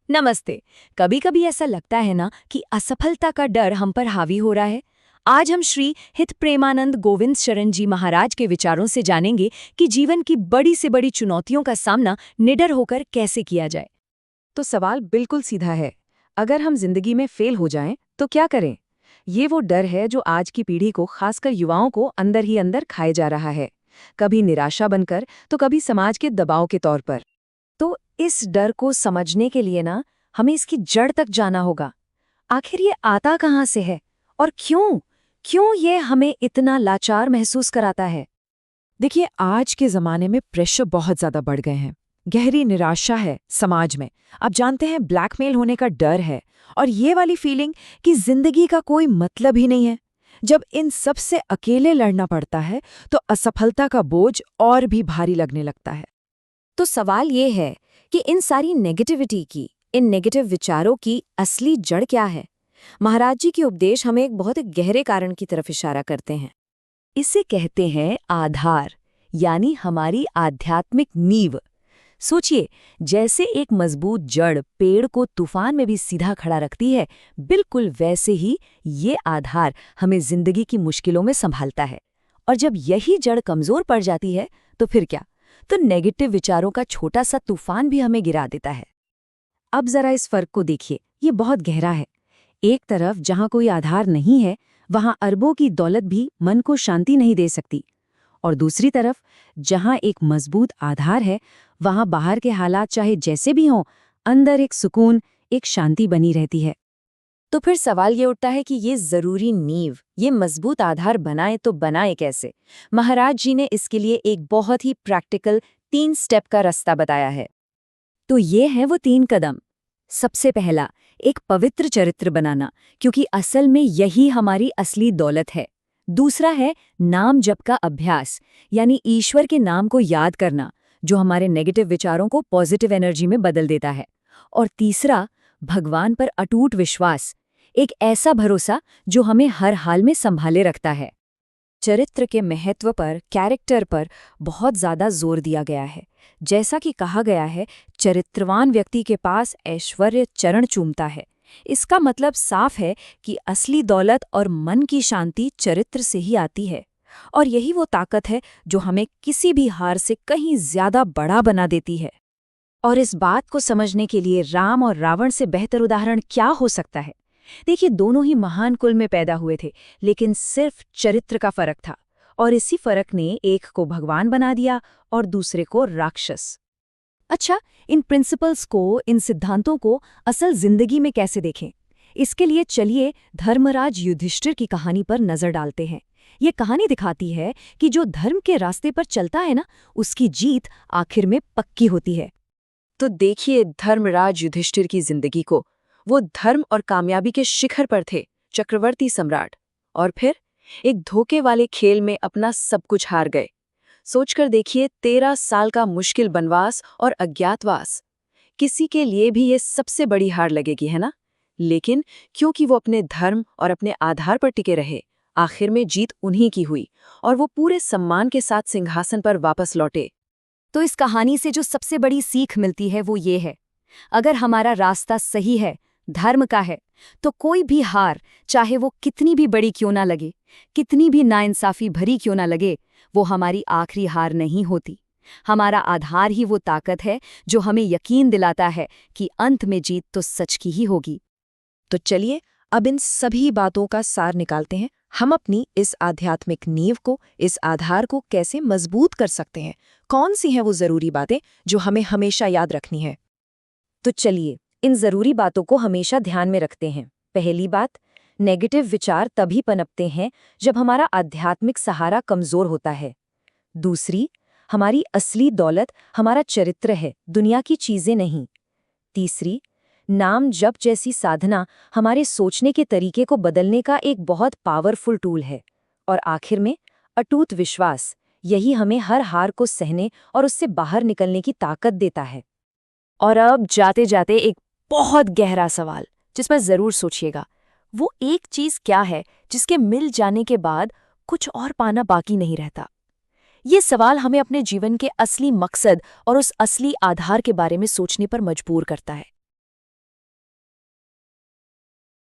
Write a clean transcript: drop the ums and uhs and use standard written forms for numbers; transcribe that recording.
नमस्ते। कभी कभी ऐसा लगता है ना कि असफलता का डर हम पर हावी हो रहा है। आज हम श्री हित प्रेमानंद गोविंद शरण जी महाराज के विचारों से जानेंगे कि जीवन की बड़ी से बड़ी चुनौतियों का सामना निडर होकर कैसे किया जाए। तो सवाल बिल्कुल सीधा है। अगर हम जिंदगी में फेल हो जाएं, तो क्या करें? ये वो डर है जो आज की पीढ़ी को, खासकर युवाओं को, अंदर ही अंदर खाए जा रहा है। कभी निराशा बनकर, तो कभी समाज के दबाव के तौर पर। तो इस डर को समझने के लिए ना, हमें इसकी जड़ तक जाना होगा। आखिर ये आता कहाँ से है और क्यों क्यों ये हमें इतना लाचार महसूस कराता है? देखिए, आज के जमाने में प्रेशर बहुत ज्यादा बढ़ गए हैं। गहरी निराशा है समाज में। आप जानते हैं, ब्लैकमेल होने का डर है, और ये वाली फीलिंग कि जिंदगी का कोई मतलब ही नहीं है। जब इन सब से अकेले लड़ना पड़ता है, तो असफलता का बोझ और भी भारी लगने लगता है। तो सवाल ये है कि इन सारी नेगेटिविटी की, इन नेगेटिव विचारों की असली जड़ क्या है? महाराज जी के उपदेश हमें एक बहुत गहरे कारण की तरफ इशारा करते हैं। इसे कहते हैं आधार, यानी हमारी आध्यात्मिक नींव। सोचिए, जैसे एक मजबूत जड़ पेड़ को तूफान में भी सीधा खड़ा रखती है, बिल्कुल वैसे ही ये आधार हमें जिंदगी की मुश्किलों में संभालता है। और जब यही जड़ कमजोर पड़ जाती है, तो फिर क्या? तो नेगेटिव विचारों का छोटा सा तूफान भी हमें गिरा देता है। अब जरा इस फर्क को देखिए, ये बहुत गहरा है। एक तरफ जहां कोई आधार नहीं है, वहां अरबों की दौलत भी मन को शांति नहीं दे सकती। और दूसरी तरफ जहां एक मजबूत आधार है, वहां बाहर के हालात चाहे जैसे भी हों, अंदर एक सुकून, एक शांति बनी रहती है। तो फिर सवाल ये उठता है कि ये जरूरी नींव, ये मजबूत आधार बनाए तो बनाए कैसे? महाराज जी ने इसके लिए एक बहुत ही प्रैक्टिकल 3 स्टेप का रास्ता बताया है। तो ये हैं वो 3 कदम। सबसे पहला, एक पवित्र चरित्र बनाना, क्योंकि असल में यही हमारी असली दौलत है। दूसरा है नाम जप का अभ्यास, यानी ईश्वर के नाम को याद करना, जो हमारे नेगेटिव विचारों को पॉजिटिव एनर्जी में बदल देता है। और तीसरा, भगवान पर अटूट विश्वास, एक ऐसा भरोसा जो हमें हर हाल में संभाले रखता है। चरित्र के महत्व पर, कैरेक्टर पर बहुत ज्यादा जोर दिया गया है। जैसा कि कहा गया है, चरित्रवान व्यक्ति के पास ऐश्वर्य चरण चूमता है। इसका मतलब साफ है कि असली दौलत और मन की शांति चरित्र से ही आती है। और यही वो ताकत है जो हमें किसी भी हार से कहीं ज्यादा बड़ा बना देती है। और इस बात को समझने के लिए राम और रावण से बेहतर उदाहरण क्या हो सकता है? देखिए, दोनों ही महान कुल में पैदा हुए थे, लेकिन सिर्फ चरित्र का फर्क था। और इसी फर्क ने एक को भगवान बना दिया और दूसरे को राक्षस। अच्छा, इन प्रिंसिपल्स को, इन सिद्धांतों को असल जिंदगी में कैसे देखें? इसके लिए चलिए धर्मराज युधिष्ठिर की कहानी पर नजर डालते हैं। ये कहानी दिखाती है कि जो धर्म के रास्ते पर चलता है ना, उसकी जीत आखिर में पक्की होती है। तो देखिए धर्मराज युधिष्ठिर की जिंदगी को। वो धर्म और कामयाबी के शिखर पर थे, चक्रवर्ती सम्राट। और फिर एक धोखे वाले खेल में अपना सब कुछ हार गए। सोचकर देखिए, 13 साल का मुश्किल वनवास और अज्ञातवास। किसी के लिए भी ये सबसे बड़ी हार लगेगी, है ना? लेकिन क्योंकि वो अपने धर्म और अपने आधार पर टिके रहे, आखिर में जीत उन्हीं की हुई और वो पूरे सम्मान के साथ सिंहासन पर वापस लौटे। तो इस कहानी से जो सबसे बड़ी सीख मिलती है वो ये है, अगर हमारा रास्ता सही है, धर्म का है, तो कोई भी हार, चाहे वो कितनी भी बड़ी क्यों ना लगे, कितनी भी नाइंसाफी भरी क्यों ना लगे, वो हमारी आखिरी हार नहीं होती। हमारा आधार ही वो ताकत है जो हमें यकीन दिलाता है कि अंत में जीत तो सच की ही होगी। तो चलिए, अब इन सभी बातों का सार निकालते हैं। हम अपनी इस आध्यात्मिक नींव को, इस आधार को कैसे मजबूत कर सकते हैं? कौन सी हैं वो जरूरी बातें जो हमें हमेशा याद रखनी है? तो चलिए, इन जरूरी बातों को हमेशा ध्यान में रखते हैं। पहली बात, नेगेटिव विचार तभी पनपते हैं जब हमारा आध्यात्मिक सहारा कमजोर होता है। दूसरी, हमारी असली दौलत हमारा चरित्र है, दुनिया की चीजें नहीं। तीसरी, नाम जप जैसी साधना हमारे सोचने के तरीके को बदलने का एक बहुत पावरफुल टूल है। और आखिर में, अटूट विश्वास, यही हमें हर हार को सहने और उससे बाहर निकलने की ताकत देता है। और अब जाते जाते एक बहुत गहरा सवाल, जिस पर जरूर सोचिएगा। वो एक चीज क्या है जिसके मिल जाने के बाद कुछ और पाना बाकी नहीं रहता? ये सवाल हमें अपने जीवन के असली मकसद और उस असली आधार के बारे में सोचने पर मजबूर करता है।